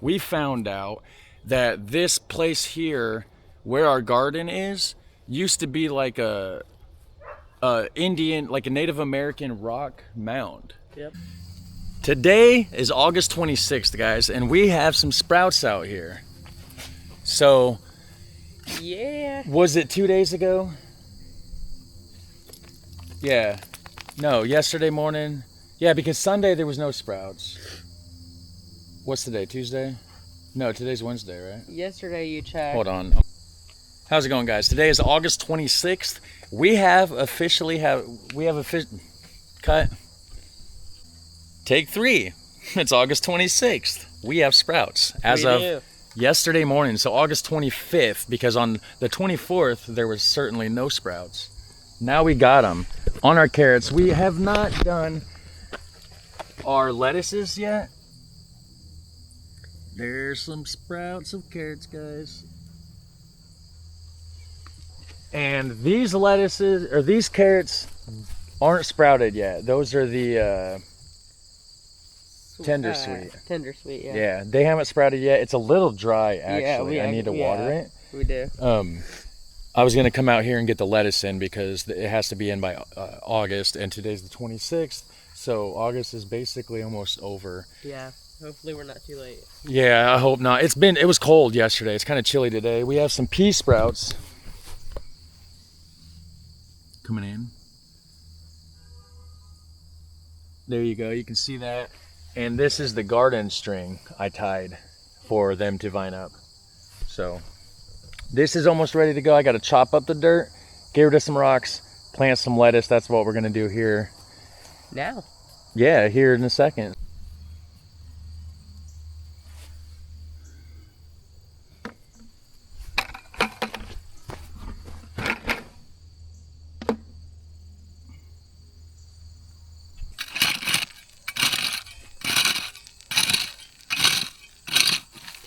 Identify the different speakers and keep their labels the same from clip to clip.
Speaker 1: We found out that this place here, where our garden is, used to be like a Indian, like a Native American rock mound.
Speaker 2: Yep.
Speaker 1: Today is August 26th, guys, and we have some sprouts out here. So,
Speaker 2: yeah.
Speaker 1: Was it 2 days ago? Yeah. No, yesterday morning. Yeah, because Sunday there was no sprouts. What's today? Tuesday? No, today's Wednesday, right?
Speaker 2: Yesterday you checked.
Speaker 1: Hold on. How's it going, guys? Today is August 26th. We have officially cut. Take 3. It's August 26th. We have sprouts as of yesterday morning. So August 25th, because on the 24th there was certainly no sprouts. Now we got them on our carrots. We have not done our lettuces yet. There's some sprouts of carrots, guys. And these lettuces, or these carrots, aren't sprouted yet. Those are the tender sweet.
Speaker 2: Tender sweet, yeah.
Speaker 1: Yeah, they haven't sprouted yet. It's a little dry, actually.
Speaker 2: Yeah,
Speaker 1: I need to water it.
Speaker 2: We do.
Speaker 1: I was gonna come out here and get the lettuce in because it has to be in by August, and today's the 26th, so August is basically almost over.
Speaker 2: Yeah, hopefully we're not too late.
Speaker 1: Yeah, I hope not. It was cold yesterday. It's kind of chilly today. We have some pea sprouts coming in. There you go. You can see that. And this is the garden string I tied for them to vine up. So this is almost ready to go. I got to chop up the dirt, get rid of some rocks, plant some lettuce. That's what we're going to do here.
Speaker 2: Now?
Speaker 1: Yeah, here in a second.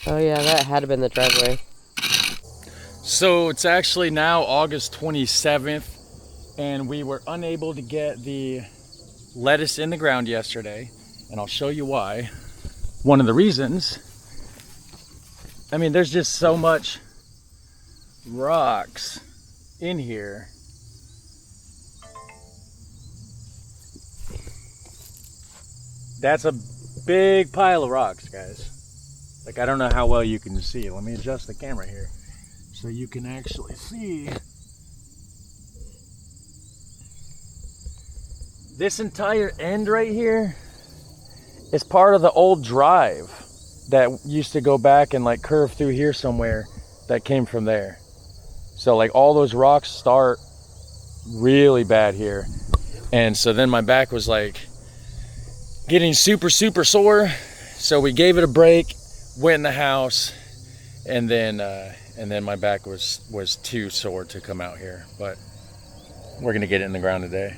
Speaker 2: Oh yeah, that had to been the driveway.
Speaker 1: So it's actually now August 27th, and we were unable to get the lettuce in the ground yesterday, and I'll show you why. One of the reasons, I mean, there's just so much rocks in here. That's a big pile of rocks, guys. Like, I don't know how well you can see. Let me adjust the camera here so you can actually see. This entire end right here is part of the old drive that used to go back and like curve through here somewhere that came from there. So like all those rocks start really bad here. And so then my back was like getting super sore. So we gave it a break, went in the house, and then my back was too sore to come out here. But we're gonna get it in the ground today.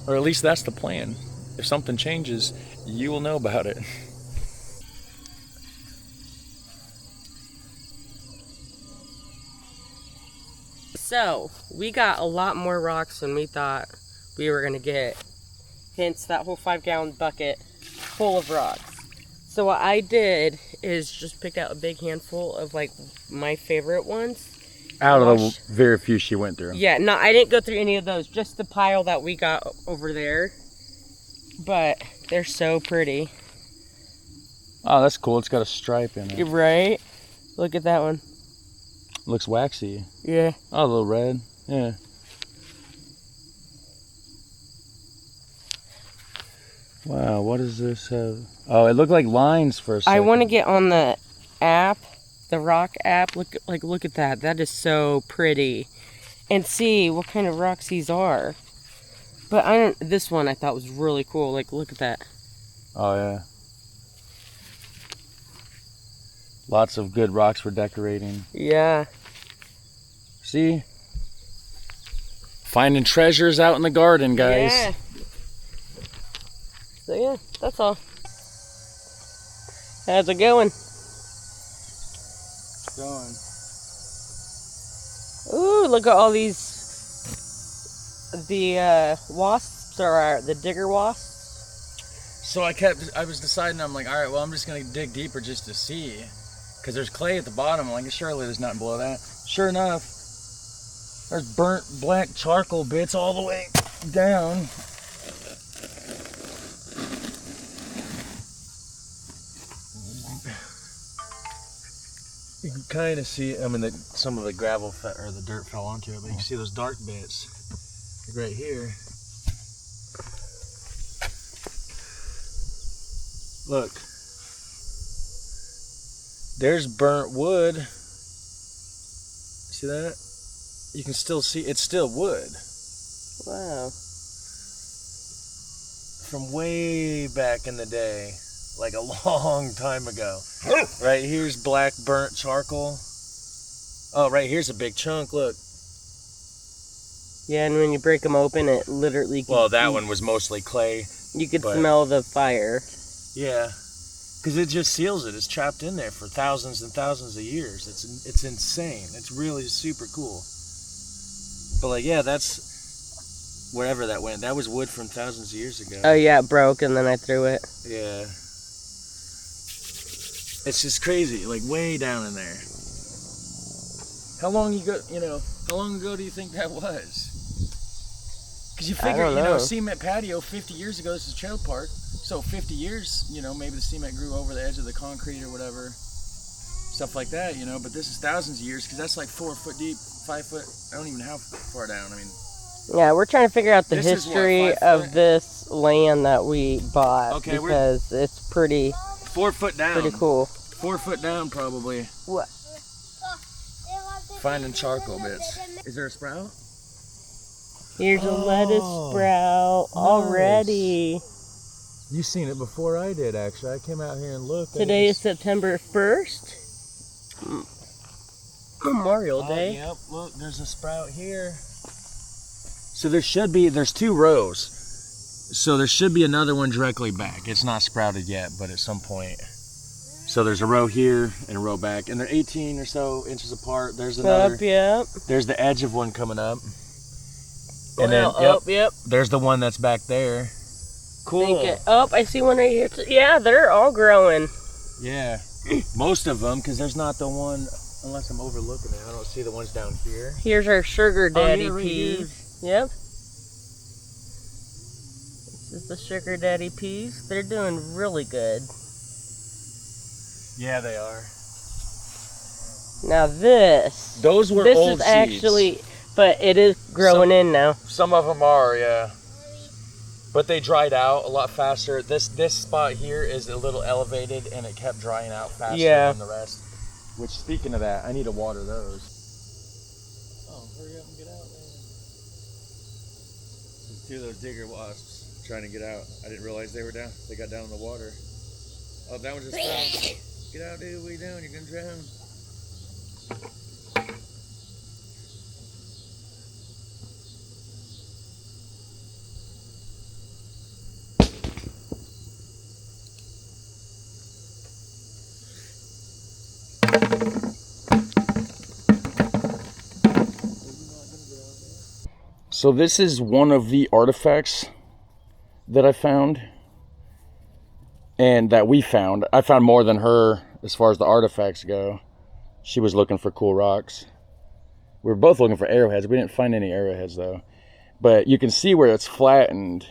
Speaker 1: Or at least that's the plan. If something changes, you will know about it.
Speaker 2: So, we got a lot more rocks than we thought we were going to get. Hence that whole 5-gallon bucket full of rocks. So what I did is just picked out a big handful of like my favorite ones.
Speaker 1: Out of the very few she went through.
Speaker 2: Yeah, no, I didn't go through any of those. Just the pile that we got over there. But they're so pretty.
Speaker 1: Oh, that's cool. It's got a stripe in it.
Speaker 2: Right? Look at that one.
Speaker 1: Looks waxy.
Speaker 2: Yeah.
Speaker 1: Oh, a little red. Yeah. Wow, what does this have? Oh, it looked like lines for a second.
Speaker 2: I want to get on the app, the rock app. Look at that. That is so pretty. And see what kind of rocks these are. But this one I thought was really cool. Like, look at that.
Speaker 1: Oh, yeah. Lots of good rocks for decorating.
Speaker 2: Yeah.
Speaker 1: See? Finding treasures out in the garden, guys.
Speaker 2: Yeah. So yeah, that's all. How's it going?
Speaker 1: It's going.
Speaker 2: Ooh, look at all these. The wasps, or the digger wasps.
Speaker 1: So I was deciding, I'm like, all right, well, I'm just gonna dig deeper just to see, because there's clay at the bottom. I'm like, surely there's nothing below that. Sure enough, there's burnt black charcoal bits all the way down. You can kind of see, I mean, some of the gravel or the dirt fell onto it, but you can see those dark bits like right here. Look, there's burnt wood. See that? You can still see, it's still wood.
Speaker 2: Wow.
Speaker 1: From way back in the day, like a long time ago. Right here's black burnt charcoal. Oh, right here's a big chunk, look.
Speaker 2: Yeah, and when you break them open, it literally...
Speaker 1: Well, that one was mostly clay.
Speaker 2: You could smell the fire.
Speaker 1: Yeah, because it just seals it. It's trapped in there for thousands and thousands of years. It's insane. It's really super cool. But like, yeah, that's wherever that went. That was wood from thousands of years ago.
Speaker 2: Oh yeah, it broke and then I threw it.
Speaker 1: Yeah. It's just crazy, like way down in there. How long ago do you think that was? Because you figure, cement patio 50 years ago, this is a trail park. So 50 years, maybe the cement grew over the edge of the concrete or whatever. Stuff like that, but this is thousands of years because that's like 4 foot deep, 5 foot, I don't even know how far down, I mean.
Speaker 2: Yeah, we're trying to figure out the history of this land that we bought because it's pretty
Speaker 1: 4 foot down.
Speaker 2: Pretty cool.
Speaker 1: 4 foot down probably.
Speaker 2: What?
Speaker 1: Finding charcoal bits. Is there a sprout?
Speaker 2: Here's a lettuce sprout already.
Speaker 1: You seen it before I did, actually. I came out here and looked.
Speaker 2: Today is September 1st. Memorial Day.
Speaker 1: Yep, look, there's a sprout here. So there's 2 rows. So there should be another one directly back. It's not sprouted yet, but at some point. So there's a row here and a row back, and they're 18 or so inches apart. There's another.
Speaker 2: Yep.
Speaker 1: There's the edge of one coming up.
Speaker 2: And then,
Speaker 1: there's the one that's back there. Cool.
Speaker 2: I see one right here. Yeah, they're all growing.
Speaker 1: Yeah, most of them, because there's not the one, unless I'm overlooking it. I don't see the ones down here.
Speaker 2: Here's our sugar daddy peas. Yep. This is the sugar daddy peas. They're doing really good.
Speaker 1: Yeah, they are.
Speaker 2: Now this.
Speaker 1: Those were old
Speaker 2: This is actually, but it is growing in now.
Speaker 1: Some of them are, yeah. But they dried out a lot faster. This spot here is a little elevated, and it kept drying out faster than the rest. Which, speaking of that, I need to water those. Oh, hurry up and get out, man. There's 2 of those digger wasps trying to get out. I didn't realize they were down. They got down in the water. Oh, that one's just drowned. Get out, dude. What are you doing? You're going to drown. So this is one of the artifacts that I found, and that we found. I found more than her as far as the artifacts go. She was looking for cool rocks. We were both looking for arrowheads. We didn't find any arrowheads though. But you can see where it's flattened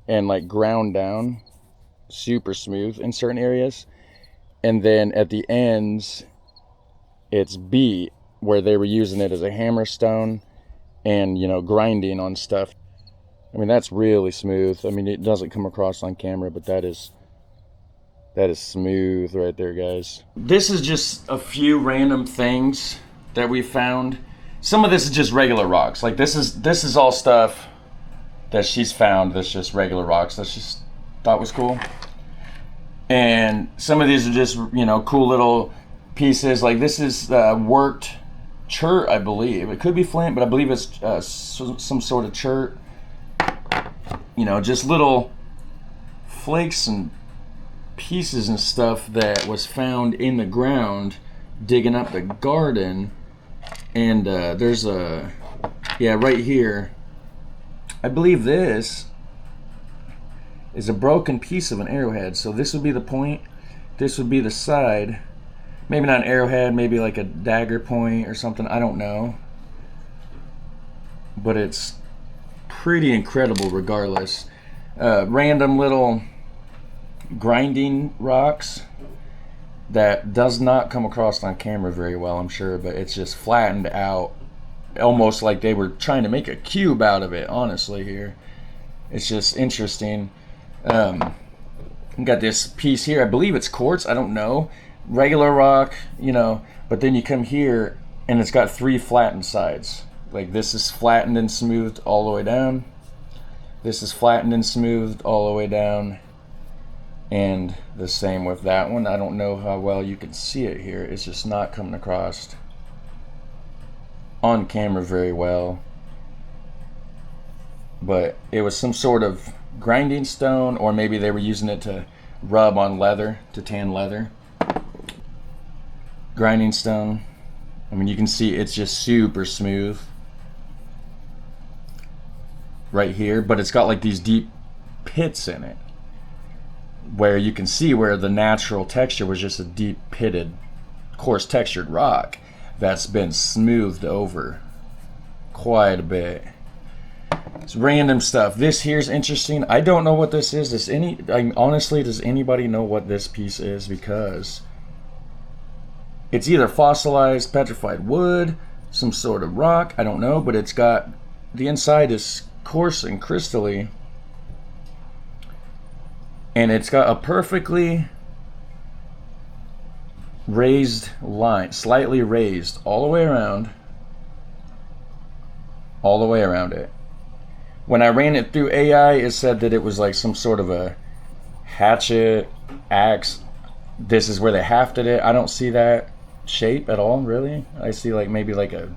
Speaker 1: and like ground down, super smooth in certain areas. And then at the ends, it's beat, where they were using it as a hammerstone and, grinding on stuff. I mean, that's really smooth. I mean, it doesn't come across on camera, but that is smooth right there, guys. This is just a few random things that we found. Some of this is just regular rocks. Like this is all stuff that she's found that's just regular rocks that she thought was cool. And some of these are just, cool little pieces. Like this is worked chert, I believe. It could be flint, but I believe it's some sort of chert. Just little flakes and pieces and stuff that was found in the ground digging up the garden. And there's right here, I believe this is a broken piece of an arrowhead. So this would be the point, this would be the side. Maybe not an arrowhead, maybe like a dagger point or something, I don't know. But it's pretty incredible regardless. Random little grinding rocks that does not come across on camera very well, I'm sure, but it's just flattened out, almost like they were trying to make a cube out of it, honestly, here. It's just interesting. Got this piece here, I believe it's quartz, I don't know. Regular rock, you know, but then you come here and it's got 3 flattened sides. Like this is flattened and smoothed all the way down. This is flattened and smoothed all the way down. And the same with that one. I don't know how well you can see it here. It's just not coming across on camera very well. But it was some sort of grinding stone, or maybe they were using it to rub on leather, to tan leather. Grinding stone. I mean, you can see it's just super smooth right here, but it's got like these deep pits in it, where you can see where the natural texture was just a deep pitted, coarse textured rock that's been smoothed over quite a bit. It's random stuff. This here's interesting. I don't know what this is. Honestly, does anybody know what this piece is? Because it's either fossilized petrified wood, some sort of rock, I don't know, but it's got, the inside is coarse and crystally, and it's got a perfectly raised line, slightly raised all the way around it. When I ran it through AI, it said that it was like some sort of a hatchet, axe. This is where they hafted it. I don't see that shape at all, really. I see like maybe like a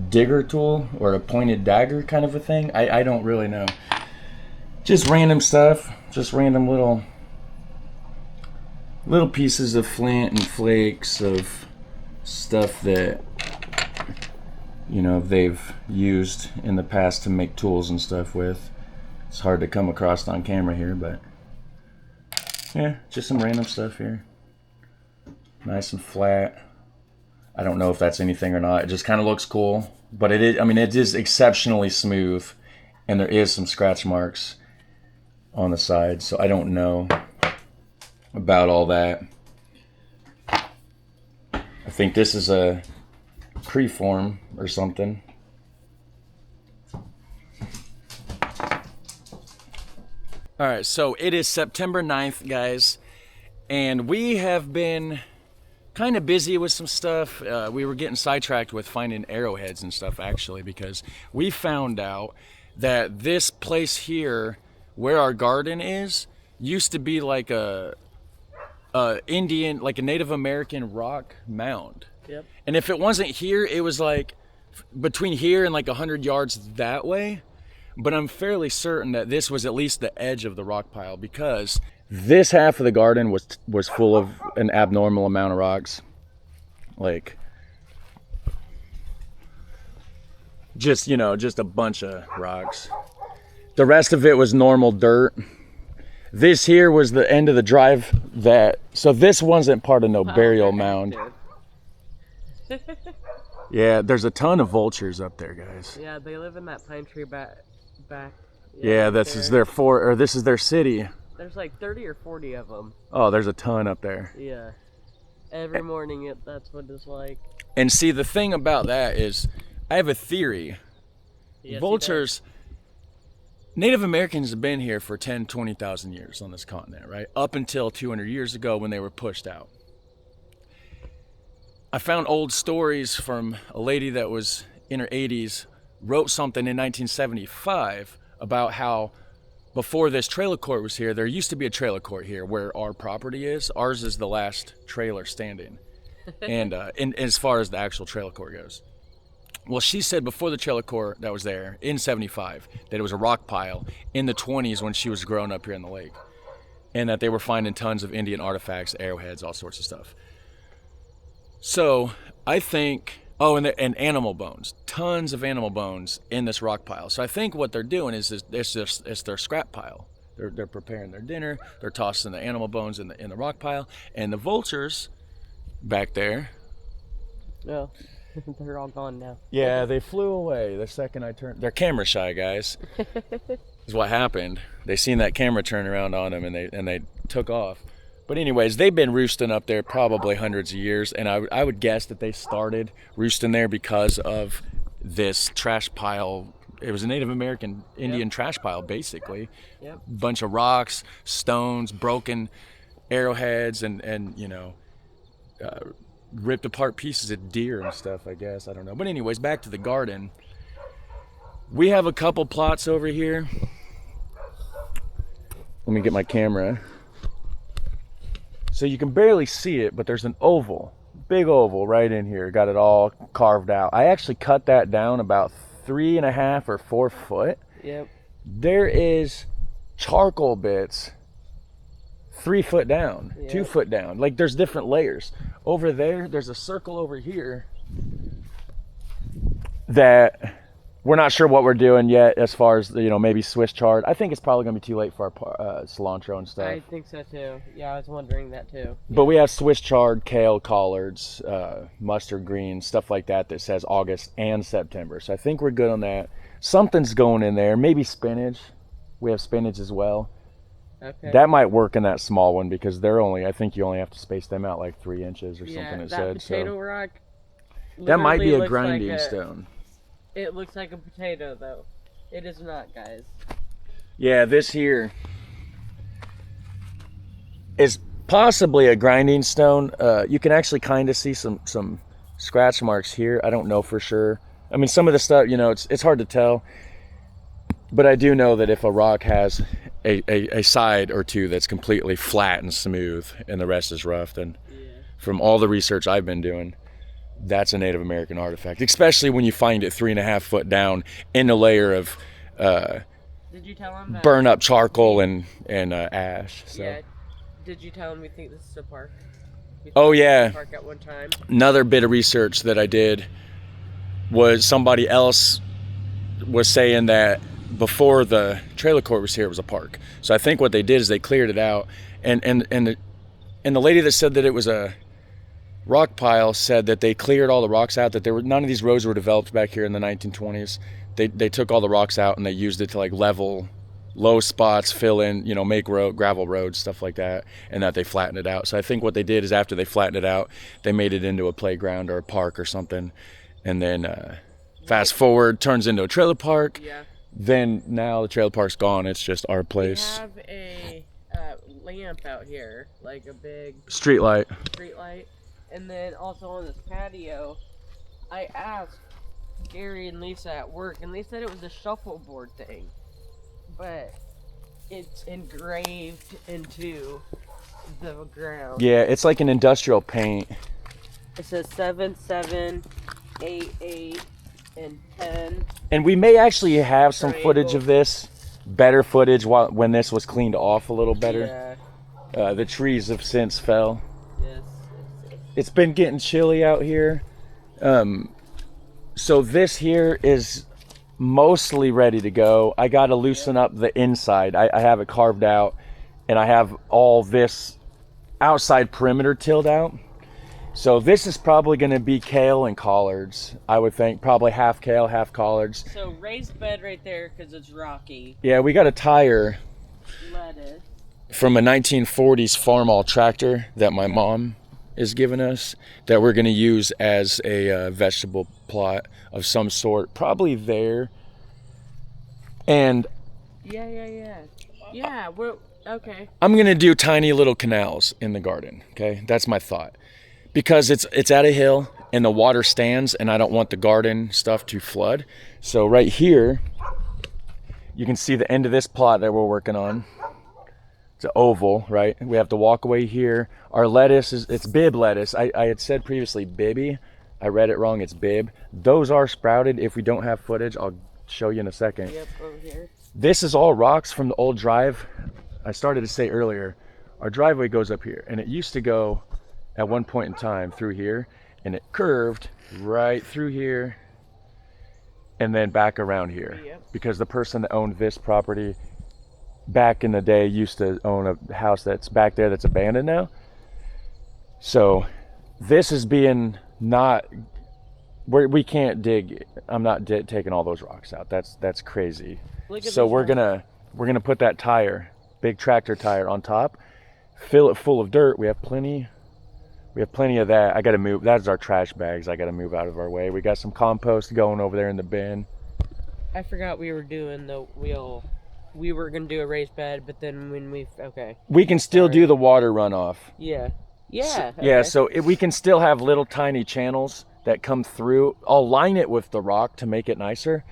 Speaker 1: digger tool or a pointed dagger kind of a thing. I don't really know. Just random stuff. Just random little pieces of flint and flakes of stuff that, you know, they've used in the past to make tools and stuff with. It's hard to come across on camera here, but yeah, just some random stuff here. Nice and flat. I don't know if that's anything or not. It just kind of looks cool, but it is, I mean, it is exceptionally smooth, and there is some scratch marks on the side, so I don't know about all that. I think this is a preform or something. All right, so it is September 9th, guys, and we have been kind of busy with some stuff. We were getting sidetracked with finding arrowheads and stuff, actually, because we found out that this place here, where our garden is, used to be like a Indian, like a Native American rock mound.
Speaker 2: Yep.
Speaker 1: And if it wasn't here, it was like between here and like 100 yards that way. But I'm fairly certain that this was at least the edge of the rock pile, because this half of the garden was full of an abnormal amount of rocks. Like, just, you know, just a bunch of rocks. The rest of it was normal dirt. This here was the end of the drive so this wasn't part of no burial mound. Yeah, there's a ton of vultures up there, guys.
Speaker 2: Yeah, they live in that pine tree back.
Speaker 1: Yeah, this is their city.
Speaker 2: There's like 30 or 40 of them.
Speaker 1: Oh, there's a ton up there.
Speaker 2: Yeah. Every morning, that's what it's like.
Speaker 1: And see, the thing about that is, I have a theory.
Speaker 2: Yes,
Speaker 1: Vultures, Native Americans have been here for 10, 20,000 years on this continent, right? Up until 200 years ago when they were pushed out. I found old stories from a lady that was in her 80s, wrote something in 1975 about how before this trailer court was here, there used to be a trailer court here where our property is. Ours is the last trailer standing. And as far as the actual trailer court goes. Well, she said before the trailer court that was there in 75, that it was a rock pile in the 20s when she was growing up here in the lake. And that they were finding tons of Indian artifacts, arrowheads, all sorts of stuff. So I think, and animal bones, tons of animal bones in this rock pile. So I think what they're doing is it's their scrap pile. They're preparing their dinner. They're tossing the animal bones in the rock pile, and the vultures back there.
Speaker 2: No, they're all gone now.
Speaker 1: Yeah, they flew away the second I turned. They're camera shy, guys. Is what happened. They seen that camera turn around on them, and they took off. But anyways, they've been roosting up there probably hundreds of years, and I would guess that they started roosting there because of this trash pile. It was a Native American Indian trash pile, basically.
Speaker 2: Yep.
Speaker 1: Bunch of rocks, stones, broken arrowheads, and you know, ripped apart pieces of deer and stuff, I guess. I don't know. But anyways, back to the garden. We have a couple plots over here. Let me get my camera. So you can barely see it, but there's an oval, big oval right in here. Got it all carved out. I actually cut that down about 3.5 or 4 foot.
Speaker 2: Yep.
Speaker 1: There is charcoal bits 3 foot down,
Speaker 2: Yep.
Speaker 1: 2 foot down. Like there's different layers. Over there's a circle over here that we're not sure what we're doing yet as far as, you know, maybe Swiss chard. I think it's probably going to be too late for our cilantro and stuff.
Speaker 2: I think so too. Yeah, I was wondering that too.
Speaker 1: But we have Swiss chard, kale, collards, mustard greens, stuff like that that says August and September. So I think we're good on that. Something's going in there. Maybe spinach. We have spinach as well.
Speaker 2: Okay.
Speaker 1: That might work in that small one because I think you only have to space them out like 3 inches or something. It
Speaker 2: that
Speaker 1: said.
Speaker 2: potato
Speaker 1: So
Speaker 2: rock.
Speaker 1: that might be
Speaker 2: literally
Speaker 1: a
Speaker 2: looks
Speaker 1: grinding
Speaker 2: like
Speaker 1: stone.
Speaker 2: It looks like a potato though. It is not, guys.
Speaker 1: Yeah, this here is possibly a grinding stone. You can actually kind of see some scratch marks here. I don't know for sure. I mean, some of the stuff, you know, it's hard to tell. But I do know that if a rock has a side or two that's completely flat and smooth and the rest is rough, then from all the research I've been doing, that's a Native American artifact, especially when you find it 3.5 foot down in a layer of
Speaker 2: Did you tell him that?
Speaker 1: burn up charcoal and ash. So.
Speaker 2: Yeah. Did you tell him we think this is a park?
Speaker 1: Oh yeah.
Speaker 2: Park at one time.
Speaker 1: Another bit of research that I did was somebody else was saying that before the trailer court was here, it was a park. So I think what they did is they cleared it out, and the lady that said that it was a rock pile said that they cleared all the rocks out, that none of these roads were developed back here in the 1920s. They took all the rocks out and they used it to like level low spots, fill in, you know, make gravel roads, stuff like that, and that they flattened it out. So I think what they did is after they flattened it out, they made it into a playground or a park or something, and then fast forward, turns into a trailer park.
Speaker 2: Yeah.
Speaker 1: Then now the trailer park's gone. It's just our place.
Speaker 2: We have a lamp out here, like a big
Speaker 1: Street light.
Speaker 2: and then also on this patio, I asked Gary and Lisa at work, and they said it was a shuffleboard thing, but it's engraved into the ground.
Speaker 1: Yeah, it's like an industrial paint.
Speaker 2: It says 7788 and 10.
Speaker 1: And we may actually have some
Speaker 2: Triangle.
Speaker 1: footage of this, better footage when this was cleaned off a little better.
Speaker 2: Yeah.
Speaker 1: The trees have since fell.
Speaker 2: Yes.
Speaker 1: It's been getting chilly out here. So this here is mostly ready to go. I got to loosen up the inside. I have it carved out, and I have all this outside perimeter tilled out. So this is probably going to be kale and collards. I would think probably half kale, half collards.
Speaker 2: So raised bed right there because it's rocky.
Speaker 1: Yeah, we got a tire
Speaker 2: Lettuce.
Speaker 1: from a 1940s farmall tractor that my mom is giving us that we're going to use as a vegetable plot of some sort, probably there. And
Speaker 2: Yeah, we're okay.
Speaker 1: I'm going to do tiny little canals in the garden, okay? That's my thought. Because it's at a hill and the water stands, and I don't want the garden stuff to flood. So right here, you can see the end of this plot that we're working on. It's an oval, right? We have to walk away here. Our lettuce it's bib lettuce. I had said previously bibby. I read it wrong. It's bib. Those are sprouted. If we don't have footage, I'll show you in a second.
Speaker 2: Yep, over here.
Speaker 1: This is all rocks from the old drive. I started to say earlier, our driveway goes up here, and it used to go at one point in time through here, and it curved right through here and then back around here.
Speaker 2: Yep.
Speaker 1: Because the person that owned this property back in the day used to own a house that's back there that's abandoned now. So this is being not, we can't dig. I'm not taking all those rocks out. That's crazy. So we're gonna put that tire, big tractor tire on top, fill it full of dirt. We have plenty of that. I gotta move. That's our trash bags. I gotta move out of our way. We got some compost going over there in the bin.
Speaker 2: I forgot we were doing we were gonna do a raised bed, but then when
Speaker 1: we can still do the water runoff.
Speaker 2: Yeah.
Speaker 1: So we can still have little tiny channels that come through. I'll line it with the rock to make it nicer,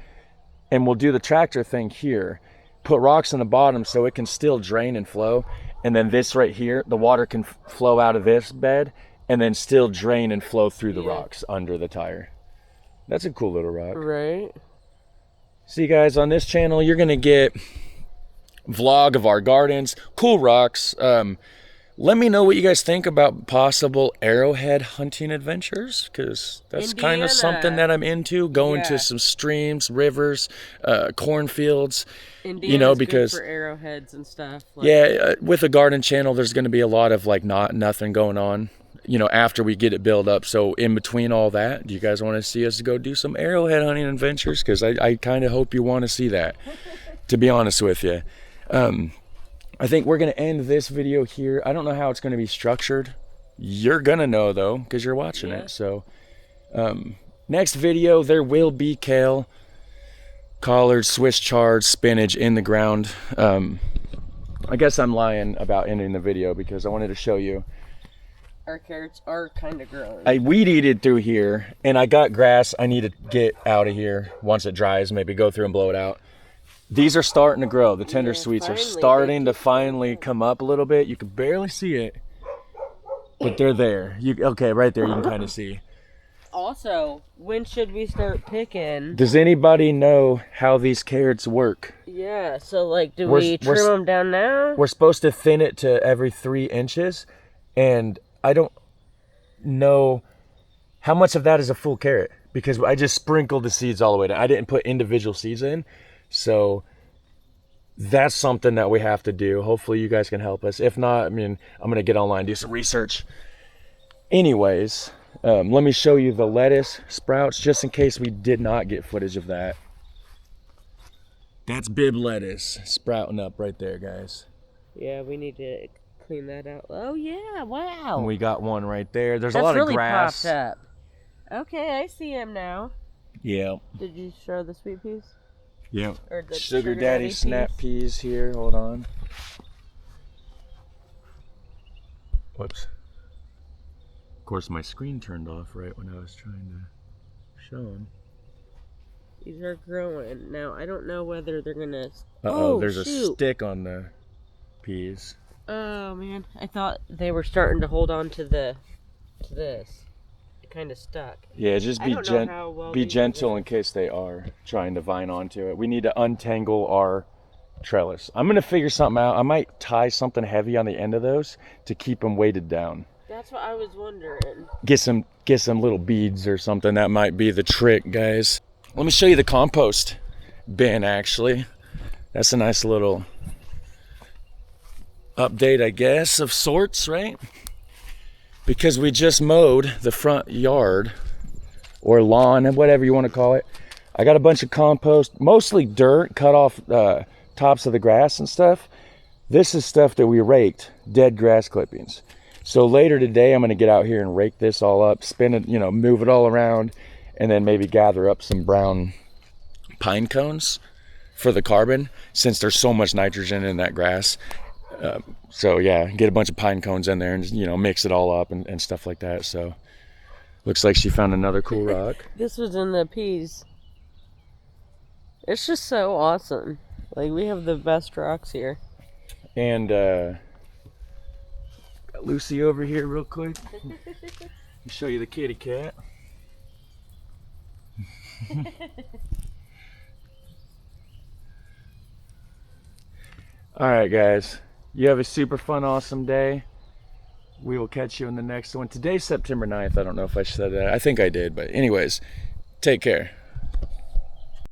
Speaker 1: and we'll do the tractor thing here, put rocks in the bottom so it can still drain and flow, and then this right here, the water can flow out of this bed and then still drain and flow through the rocks under the tire. That's a cool little rock.
Speaker 2: Right.
Speaker 1: See, guys, on this channel you're gonna get vlog of our gardens, cool rocks. Let me know what you guys think about possible arrowhead hunting adventures, because that's kind of something that I'm into, going to some streams, rivers, cornfields.
Speaker 2: Indiana's
Speaker 1: because
Speaker 2: good for arrowheads and stuff.
Speaker 1: With a garden channel, there's going to be a lot of like nothing going on, after we get it built up. So in between all that, do you guys want to see us go do some arrowhead hunting adventures? Because I kind of hope you want to see that, to be honest with you. I think we're going to end this video here. I don't know how it's going to be structured. You're going to know, though, because you're watching it. So next video, there will be kale, collards, Swiss chard, spinach in the ground. I guess I'm lying about ending the video because I wanted to show you.
Speaker 2: Our carrots are kind of growing.
Speaker 1: I weed-eated through here, and I got grass I need to get out of here once it dries, maybe go through and blow it out. These are starting to grow. The tender sweets are starting to finally come up a little bit. You can barely see it, but they're there. Okay, right there you can kind of see.
Speaker 2: Also, when should we start picking?
Speaker 1: Does anybody know how these carrots work?
Speaker 2: Yeah, so like, do we trim them down now?
Speaker 1: We're supposed to thin it to every 3 inches, and I don't know how much of that is a full carrot, because I just sprinkled the seeds all the way down. I didn't put individual seeds in. So that's something that we have to do. Hopefully you guys can help us. If not, I'm going to get online, do some research. Anyways, let me show you the lettuce sprouts, just in case we did not get footage of that. That's bib lettuce sprouting up right there, guys.
Speaker 2: Yeah, we need to clean that out. Oh, yeah, wow.
Speaker 1: And we got one right there. There's a lot of grass.
Speaker 2: Popped up. Okay, I see him now.
Speaker 1: Yeah.
Speaker 2: Did you show the sweet peas?
Speaker 1: Yeah.
Speaker 2: Or the
Speaker 1: Sugar Daddy snap peas here. Hold on. Whoops. Of course, my screen turned off right when I was trying to show them.
Speaker 2: These are growing. Now, I don't know whether they're going to...
Speaker 1: There's a stick on the peas.
Speaker 2: Oh, man. I thought they were starting to hold on to this. Kind of stuck.
Speaker 1: Yeah, just be gentle in case they are trying to vine onto it. We need to untangle our trellis. I'm gonna figure something out. I might tie something heavy on the end of those to keep them weighted down.
Speaker 2: That's what I was wondering.
Speaker 1: Get some little beads or something. That might be the trick, guys. Let me show you the compost bin. Actually, that's a nice little update, I guess, of sorts, right? Because we just mowed the front yard or lawn, whatever you want to call it. I got a bunch of compost, mostly dirt, cut off tops of the grass and stuff. This is stuff that we raked, dead grass clippings. So later today, I'm going to get out here and rake this all up, spin it, move it all around, and then maybe gather up some brown pine cones for the carbon, since there's so much nitrogen in that grass. So yeah, get a bunch of pine cones in there and mix it all up and stuff like that. So looks like she found another cool rock.
Speaker 2: This was in the peas. It's just so awesome. Like, we have the best rocks here.
Speaker 1: And got Lucy over here real quick. Let me show you the kitty cat. All right, guys. You have a super fun, awesome day. We will catch you in the next one. Today's September 9th. I don't know if I said that. I think I did, but anyways, take care.